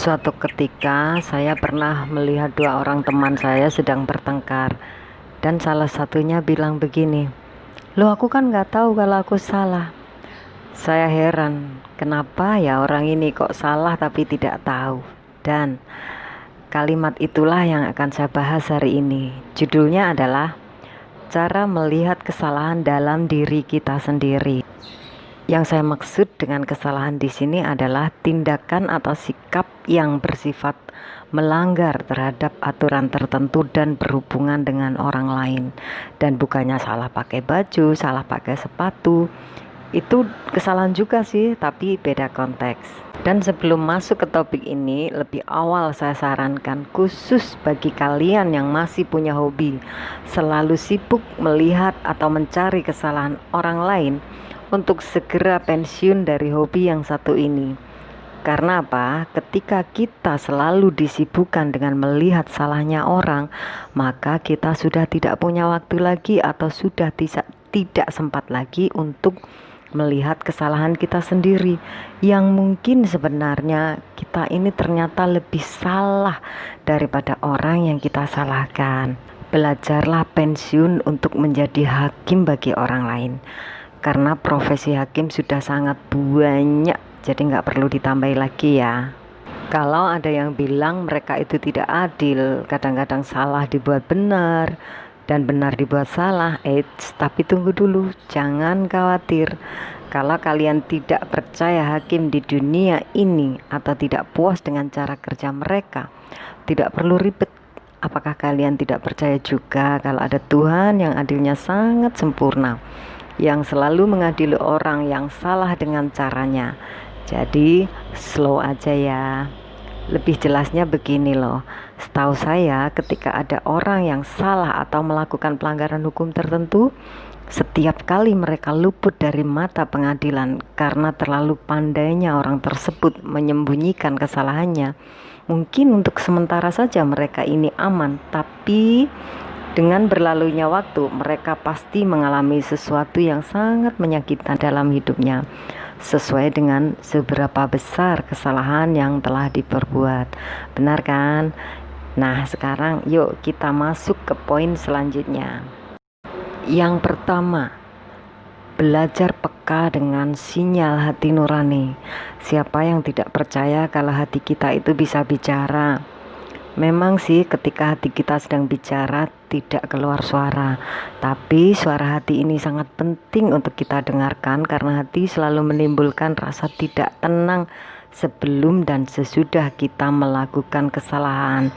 Suatu ketika saya pernah melihat dua orang teman saya sedang bertengkar, dan salah satunya bilang begini, "Loh, aku kan nggak tahu kalau aku salah." Saya heran, kenapa ya orang ini kok salah tapi tidak tahu. Dan kalimat itulah yang akan saya bahas hari ini. Judulnya adalah cara melihat kesalahan dalam diri kita sendiri. Yang saya maksud dengan kesalahan di sini adalah tindakan atau sikap yang bersifat melanggar terhadap aturan tertentu dan berhubungan dengan orang lain. Dan bukannya salah pakai baju, salah pakai sepatu. Itu kesalahan juga sih, tapi beda konteks. Dan sebelum masuk ke topik ini, lebih awal saya sarankan khusus bagi kalian yang masih punya hobi selalu sibuk melihat atau mencari kesalahan orang lain, untuk segera pensiun dari hobi yang satu ini. Karena apa? Ketika kita selalu disibukkan dengan melihat salahnya orang, maka kita sudah tidak punya waktu lagi atau sudah tidak sempat lagi untuk melihat kesalahan kita sendiri, yang mungkin sebenarnya kita ini ternyata lebih salah daripada orang yang kita salahkan. Belajarlah pensiun untuk menjadi hakim bagi orang lain, karena profesi hakim sudah sangat banyak, jadi nggak perlu ditambahi lagi ya. Kalau ada yang bilang mereka itu tidak adil, kadang-kadang salah dibuat benar dan benar dibuat salah, tapi tunggu dulu, jangan khawatir. Kalau kalian tidak percaya hakim di dunia ini atau tidak puas dengan cara kerja mereka, tidak perlu ribet. Apakah kalian tidak percaya juga kalau ada Tuhan yang adilnya sangat sempurna, yang selalu mengadili orang yang salah dengan caranya? Jadi slow aja ya. Lebih jelasnya begini loh, setahu saya ketika ada orang yang salah atau melakukan pelanggaran hukum tertentu, setiap kali mereka luput dari mata pengadilan karena terlalu pandainya orang tersebut menyembunyikan kesalahannya, mungkin untuk sementara saja mereka ini aman, tapi dengan berlalunya waktu, mereka pasti mengalami sesuatu yang sangat menyakitkan dalam hidupnya, sesuai dengan seberapa besar kesalahan yang telah diperbuat. Benar kan? Nah, sekarang yuk kita masuk ke poin selanjutnya. Yang pertama, belajar peka dengan sinyal hati nurani. Siapa yang tidak percaya kalau hati kita itu bisa bicara? Memang sih ketika hati kita sedang bicara tidak keluar suara, tapi suara hati ini sangat penting untuk kita dengarkan, karena hati selalu menimbulkan rasa tidak tenang sebelum dan sesudah kita melakukan kesalahan.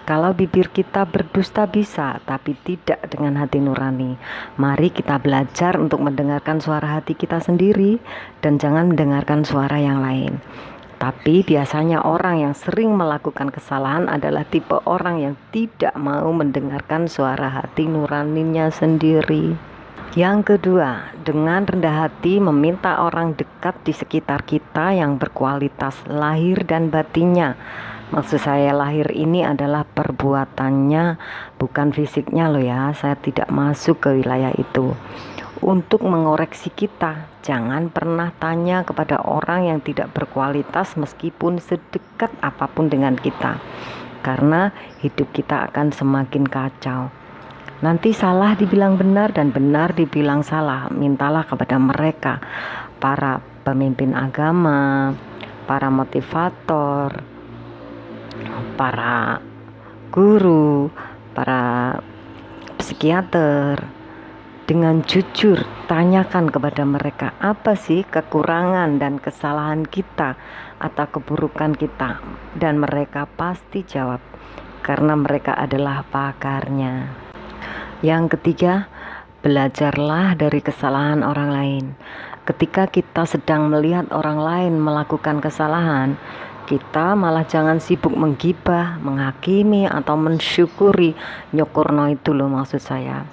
Kalau bibir kita berdusta bisa, tapi tidak dengan hati nurani. Mari kita belajar untuk mendengarkan suara hati kita sendiri dan jangan mendengarkan suara yang lain. Tapi biasanya orang yang sering melakukan kesalahan adalah tipe orang yang tidak mau mendengarkan suara hati nuraninya sendiri. Yang kedua, dengan rendah hati meminta orang dekat di sekitar kita yang berkualitas lahir dan batinnya. Maksud saya lahir ini adalah perbuatannya, bukan fisiknya loh ya. Saya tidak masuk ke wilayah itu. Untuk mengoreksi kita, jangan pernah tanya kepada orang yang tidak berkualitas meskipun sedekat apapun dengan kita, karena hidup kita akan semakin kacau. Nanti salah dibilang benar dan benar dibilang salah. Mintalah kepada mereka, para pemimpin agama, para motivator, para guru, para psikiater. Dengan jujur, tanyakan kepada mereka apa sih kekurangan dan kesalahan kita atau keburukan kita, dan mereka pasti jawab, karena mereka adalah pakarnya. Yang ketiga, belajarlah dari kesalahan orang lain. Ketika kita sedang melihat orang lain melakukan kesalahan, kita malah jangan sibuk menggibah, menghakimi, atau mensyukuri. Nyokurno itu loh maksud saya.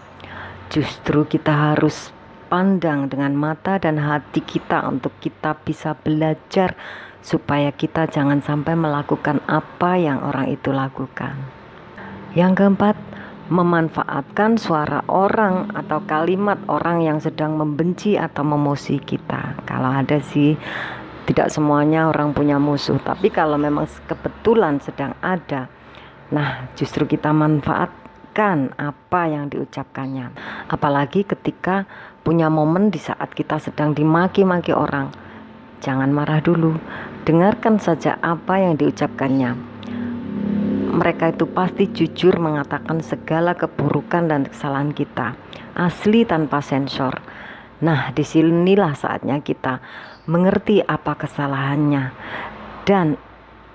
Justru kita harus pandang dengan mata dan hati kita untuk kita bisa belajar supaya kita jangan sampai melakukan apa yang orang itu lakukan. Yang keempat, memanfaatkan suara orang atau kalimat orang yang sedang membenci atau memusuhi kita. Kalau ada sih, Tidak semuanya orang punya musuh, tapi kalau memang kebetulan sedang ada, nah justru kita manfaatkan apa yang diucapkannya. Apalagi ketika punya momen di saat kita sedang dimaki-maki orang, jangan marah dulu, dengarkan saja apa yang diucapkannya. Mereka itu pasti jujur mengatakan segala keburukan dan kesalahan kita, asli tanpa sensor. Nah, disinilah saatnya kita mengerti apa kesalahannya, dan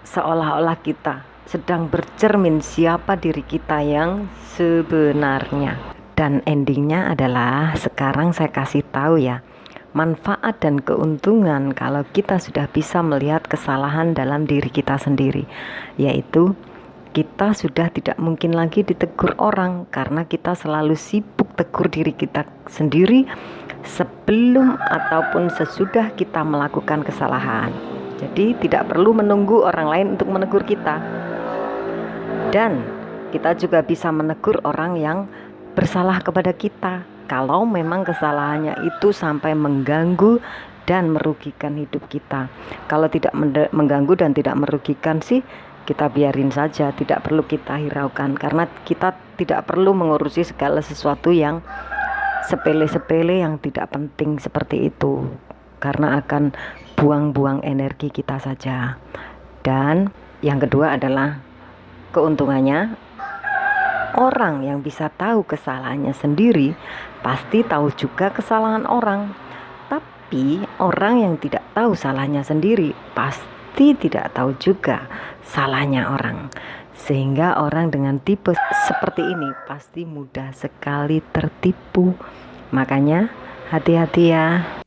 seolah-olah kita sedang bercermin siapa diri kita yang sebenarnya. Dan endingnya adalah sekarang saya kasih tahu ya, manfaat dan keuntungan kalau kita sudah bisa melihat kesalahan dalam diri kita sendiri, yaitu kita sudah tidak mungkin lagi ditegur orang karena kita selalu sibuk tegur diri kita sendiri sebelum ataupun sesudah kita melakukan kesalahan. Jadi tidak perlu menunggu orang lain untuk menegur kita. Dan kita juga bisa menegur orang yang bersalah kepada kita kalau memang kesalahannya itu sampai mengganggu dan merugikan hidup kita. Kalau tidak mengganggu dan tidak merugikan sih, kita biarin saja, tidak perlu kita hiraukan, karena kita tidak perlu mengurusi segala sesuatu yang sepele-sepele yang tidak penting seperti itu, karena akan buang-buang energi kita saja. Dan yang kedua adalah keuntungannya, orang yang bisa tahu kesalahannya sendiri pasti tahu juga kesalahan orang. Tapi orang yang tidak tahu salahnya sendiri pasti tidak tahu juga salahnya orang. Sehingga orang dengan tipe seperti ini pasti mudah sekali tertipu. Makanya hati-hati ya.